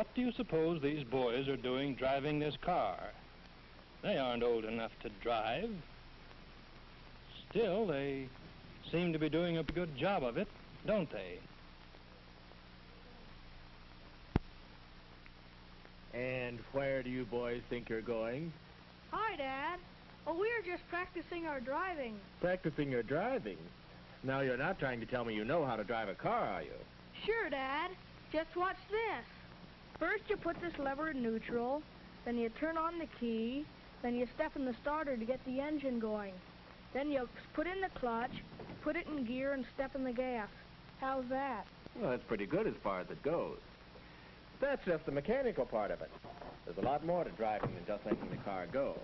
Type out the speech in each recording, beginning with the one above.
What do you suppose these boys are doing driving this car? They aren't old enough to drive. Still, they seem to be doing a good job of it, don't they? And where do you boys think you're going? Hi, Dad. Oh, we are just practicing our driving. Practicing your driving? Now, you're not trying to tell me you know how to drive a car, are you? Sure, Dad. Just watch this. First, you put this lever in neutral, then you turn on the key, then you step in the starter to get the engine going. Then you put in the clutch, put it in gear, and step in the gas. How's that? Well, that's pretty good as far as it goes. That's just the mechanical part of it. There's a lot more to driving than just making the car go.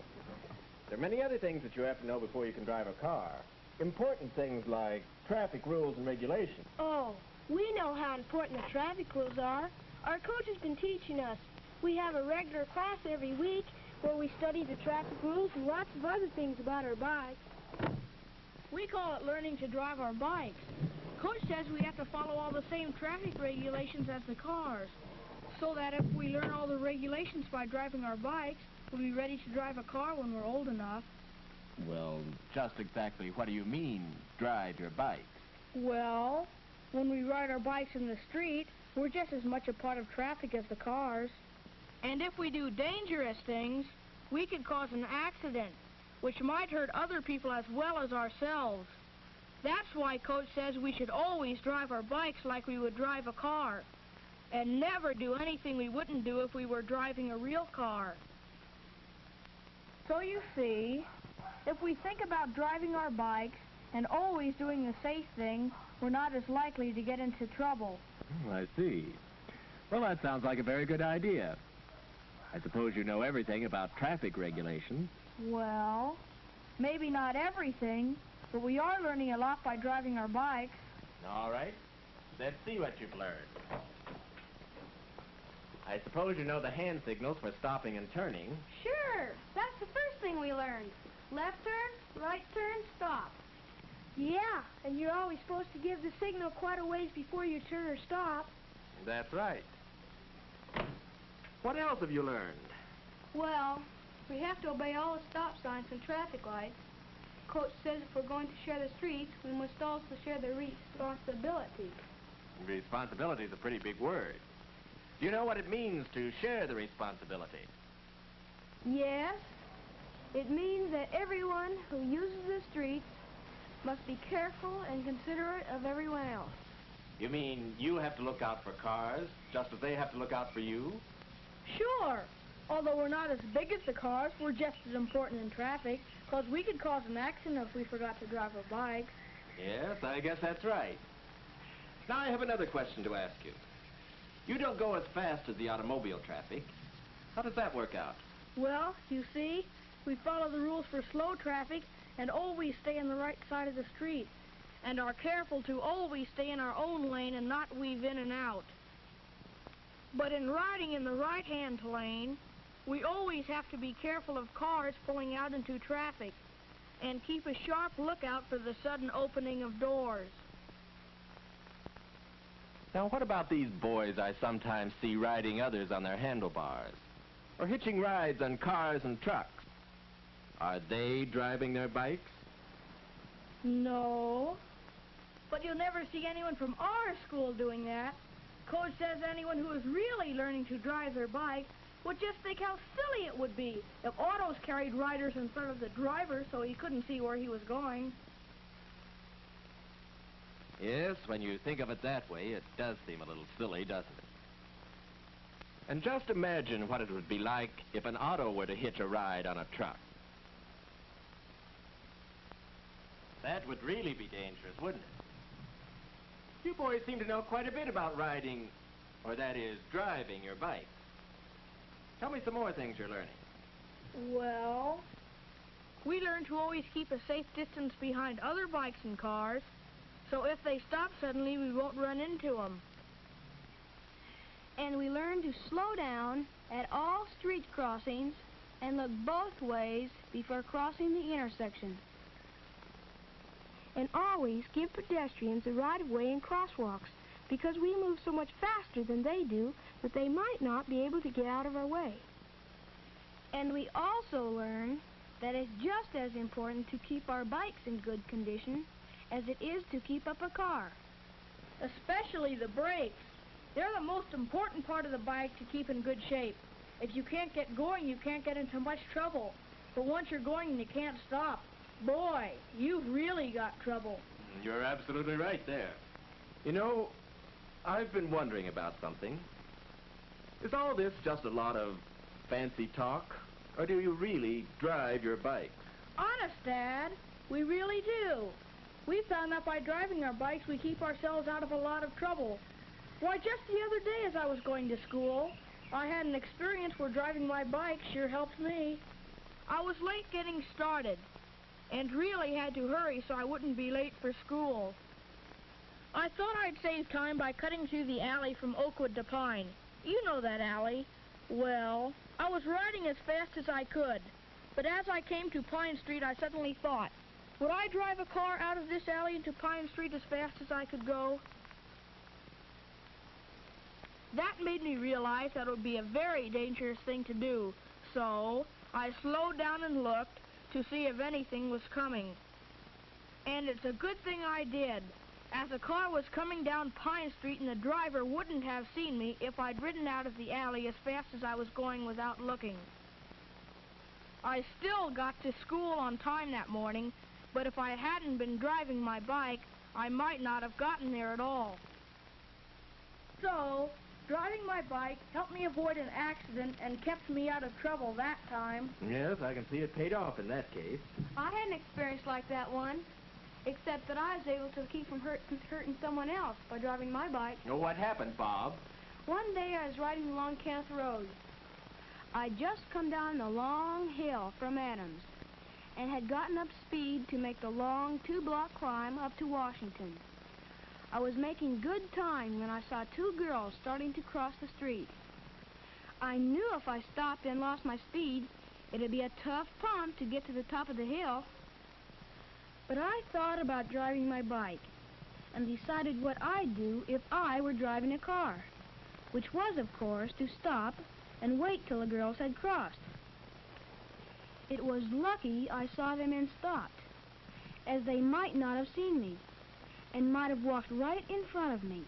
There are many other things that you have to know before you can drive a car. Important things like traffic rules and regulations. Oh, we know how important the traffic rules are. Our coach has been teaching us. We have a regular class every week where we study the traffic rules and lots of other things about our bikes. We call it learning to drive our bikes. Coach says we have to follow all the same traffic regulations as the cars, so that if we learn all the regulations by driving our bikes, we'll be ready to drive a car when we're old enough. Well, just exactly what do you mean, drive your bike? Well, when we ride our bikes in the street, we're just as much a part of traffic as the cars. And if we do dangerous things, we could cause an accident, which might hurt other people as well as ourselves. That's why Coach says we should always drive our bikes like we would drive a car, and never do anything we wouldn't do if we were driving a real car. So you see, if we think about driving our bikes and always doing the safe thing, we're not as likely to get into trouble. Oh, I see. Well, that sounds like a very good idea. I suppose you know everything about traffic regulations. Well, maybe not everything, but we are learning a lot by driving our bikes. All right. Let's see what you've learned. I suppose you know the hand signals for stopping and turning. Sure, that's the first thing we learned. Left turn, right turn, stop. Yeah, and you're always supposed to give the signal quite a ways before you turn or stop. That's right. What else have you learned? Well, we have to obey all the stop signs and traffic lights. Coach says if we're going to share the streets, we must also share the responsibility. Responsibility is a pretty big word. Do you know what it means to share the responsibility? Yes, it means that everyone who uses the streets must be careful and considerate of everyone else. You mean you have to look out for cars, just as they have to look out for you? Sure. Although we're not as big as the cars, we're just as important in traffic, because we could cause an accident if we forgot to drive our bikes. Yes, I guess that's right. Now I have another question to ask you. You don't go as fast as the automobile traffic. How does that work out? Well, you see, we follow the rules for slow traffic and always stay on the right side of the street, and are careful to always stay in our own lane and not weave in and out. But in riding in the right-hand lane, we always have to be careful of cars pulling out into traffic and keep a sharp lookout for the sudden opening of doors. Now, what about these boys I sometimes see riding others on their handlebars, or hitching rides on cars and trucks? Are they driving their bikes? No, but you'll never see anyone from our school doing that. Coach says anyone who is really learning to drive their bike would just think how silly it would be if autos carried riders in front of the driver so he couldn't see where he was going. Yes, when you think of it that way, it does seem a little silly, doesn't it? And just imagine what it would be like if an auto were to hitch a ride on a truck. That would really be dangerous, wouldn't it? You boys seem to know quite a bit about riding, or that is, driving your bike. Tell me some more things you're learning. Well, we learn to always keep a safe distance behind other bikes and cars, so if they stop suddenly, we won't run into them. And we learn to slow down at all street crossings and look both ways before crossing the intersection. And always give pedestrians the right of way in crosswalks. because we move so much faster than they do that they might not be able to get out of our way. And we also learn that it's just as important to keep our bikes in good condition as it is to keep up a car. Especially the brakes. They're the most important part of the bike to keep in good shape. If you can't get going, you can't get into much trouble. But once you're going and you can't stop, boy, you've really got trouble. You're absolutely right there. You know, I've been wondering about something. Is all this just a lot of fancy talk, or do you really drive your bike? Honest, Dad, we really do. We found that by driving our bikes, we keep ourselves out of a lot of trouble. Why, just the other day as I was going to school, I had an experience where driving my bike sure helped me. I was late getting started, and really had to hurry so I wouldn't be late for school. I thought I'd save time by cutting through the alley from Oakwood to Pine. You know that alley. Well, I was riding as fast as I could, but as I came to Pine Street, I suddenly thought, would I drive a car out of this alley into Pine Street as fast as I could go? That made me realize that it would be a very dangerous thing to do, so I slowed down and looked to see if anything was coming. And it's a good thing I did, as a car was coming down Pine Street and the driver wouldn't have seen me if I'd ridden out of the alley as fast as I was going without looking. I still got to school on time that morning, but if I hadn't been driving my bike, I might not have gotten there at all. So, driving my bike helped me avoid an accident and kept me out of trouble that time. Yes, I can see it paid off in that case. I had an experience like that one, except that I was able to keep from hurting someone else by driving my bike. Oh, what happened, Bob? One day I was riding along Kenneth Road. I'd just come down the long hill from Adams and had gotten up speed to make the long 2-block climb up to Washington. I was making good time when I saw 2 girls starting to cross the street. I knew if I stopped and lost my speed, it'd be a tough pump to get to the top of the hill. But I thought about driving my bike and decided what I'd do if I were driving a car, which was, of course, to stop and wait till the girls had crossed. It was lucky I saw them and stopped, as they might not have seen me and might have walked right in front of me.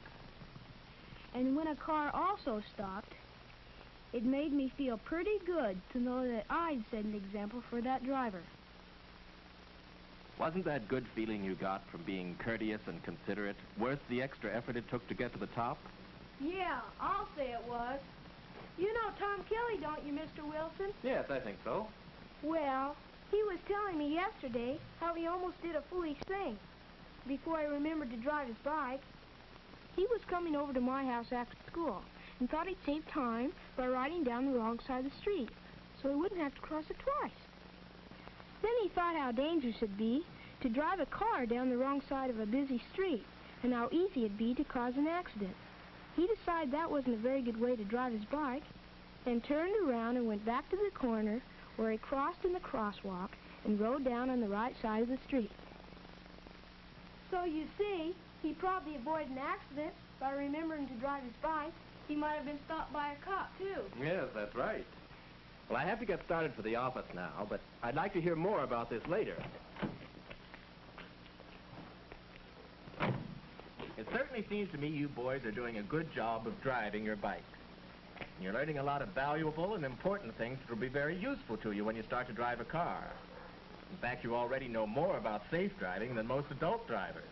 And when a car also stopped, it made me feel pretty good to know that I'd set an example for that driver. Wasn't that good feeling you got from being courteous and considerate worth the extra effort it took to get to the top? Yeah, I'll say it was. You know Tom Kelly, don't you, Mr. Wilson? Yes, I think so. Well, he was telling me yesterday how he almost did a foolish thing before I remembered to drive his bike. He was coming over to my house after school and thought he'd save time by riding down the wrong side of the street so he wouldn't have to cross it twice. Then he thought how dangerous it'd be to drive a car down the wrong side of a busy street and how easy it'd be to cause an accident. He decided that wasn't a very good way to drive his bike and turned around and went back to the corner where he crossed in the crosswalk and rode down on the right side of the street. So you see, he probably avoided an accident by remembering to drive his bike. He might have been stopped by a cop, too. Yes, that's right. Well, I have to get started for the office now, but I'd like to hear more about this later. It certainly seems to me you boys are doing a good job of driving your bikes. You're learning a lot of valuable and important things that will be very useful to you when you start to drive a car. In fact, you already know more about safe driving than most adult drivers.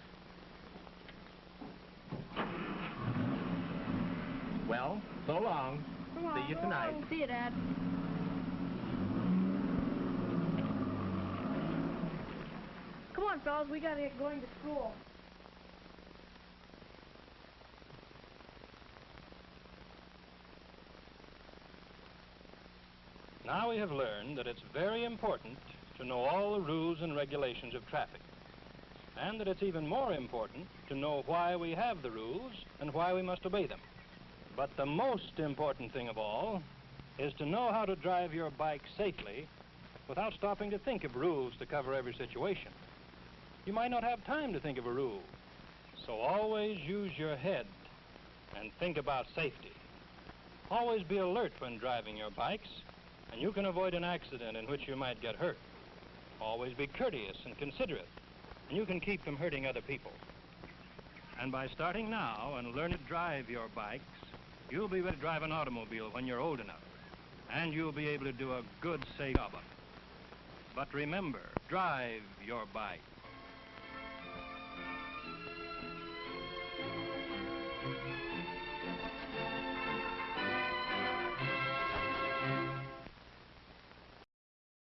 Well, so long. See you tonight. See you, Dad. Come on, fellas, we gotta get going to school. Now we have learned that it's very important to know all the rules and regulations of traffic, and that it's even more important to know why we have the rules and why we must obey them. But the most important thing of all is to know how to drive your bike safely without stopping to think of rules to cover every situation. You might not have time to think of a rule, so always use your head and think about safety. Always be alert when driving your bikes, and you can avoid an accident in which you might get hurt. Always be courteous and considerate, and you can keep from hurting other people. And by starting now and learning to drive your bikes, you'll be ready to drive an automobile when you're old enough, and you'll be able to do a good, safe job of it. But remember, drive your bike.